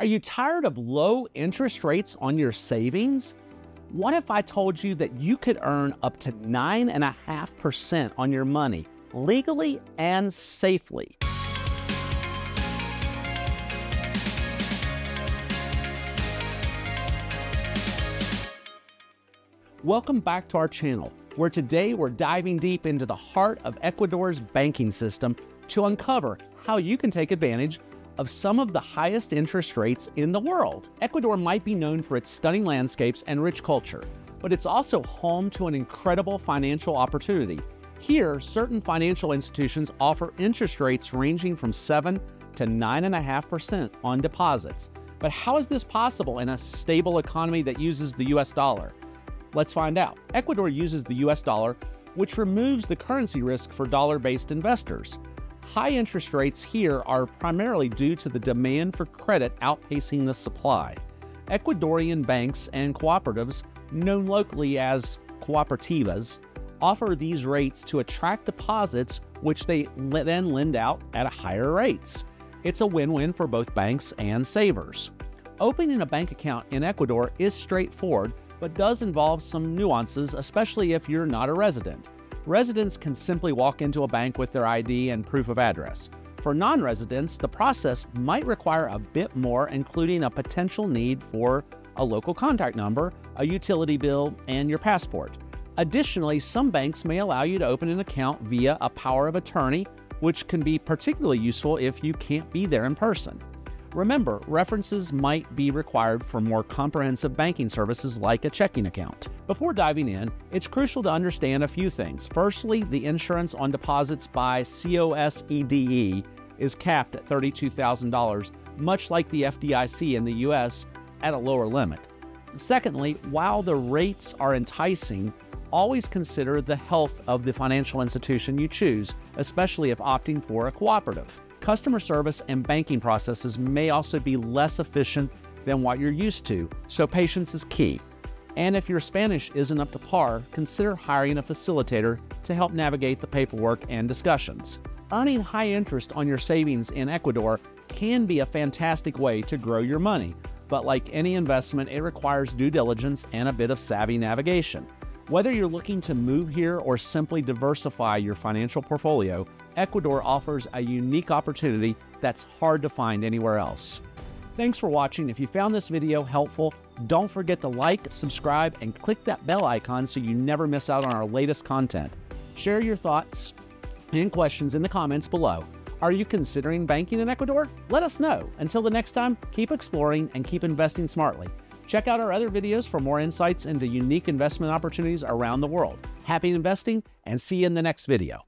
Are you tired of low interest rates on your savings? What if I told you that you could earn up to 9.5% on your money legally and safely? Welcome back to our channel, where today we're diving deep into the heart of Ecuador's banking system to uncover how you can take advantage of some of the highest interest rates in the world. Ecuador might be known for its stunning landscapes and rich culture, but it's also home to an incredible financial opportunity. Here, certain financial institutions offer interest rates ranging from 7 to 9.5% on deposits. But how is this possible in a stable economy that uses the US dollar? Let's find out. Ecuador uses the US dollar, which removes the currency risk for dollar-based investors. High interest rates here are primarily due to the demand for credit outpacing the supply. Ecuadorian banks and cooperatives, known locally as cooperativas, offer these rates to attract deposits, which they then lend out at higher rates. It's a win-win for both banks and savers. Opening a bank account in Ecuador is straightforward, but does involve some nuances, especially if you're not a resident. Residents can simply walk into a bank with their ID and proof of address. For non-residents, the process might require a bit more, including a potential need for a local contact number, a utility bill, and your passport. Additionally, some banks may allow you to open an account via a power of attorney, which can be particularly useful if you can't be there in person. Remember, references might be required for more comprehensive banking services like a checking account. Before diving in, it's crucial to understand a few things. Firstly, the insurance on deposits by COSEDE is capped at $32,000, much like the FDIC in the US at a lower limit. Secondly, while the rates are enticing, always consider the health of the financial institution you choose, especially if opting for a cooperative. Customer service and banking processes may also be less efficient than what you're used to, so patience is key. And if your Spanish isn't up to par, consider hiring a facilitator to help navigate the paperwork and discussions. Earning high interest on your savings in Ecuador can be a fantastic way to grow your money, but like any investment, it requires due diligence and a bit of savvy navigation. Whether you're looking to move here or simply diversify your financial portfolio, Ecuador offers a unique opportunity that's hard to find anywhere else. Thanks for watching. If you found this video helpful, don't forget to like, subscribe, and click that bell icon so you never miss out on our latest content. Share your thoughts and questions in the comments below. Are you considering banking in Ecuador? Let us know. Until the next time, keep exploring and keep investing smartly. Check out our other videos for more insights into unique investment opportunities around the world. Happy investing, and see you in the next video.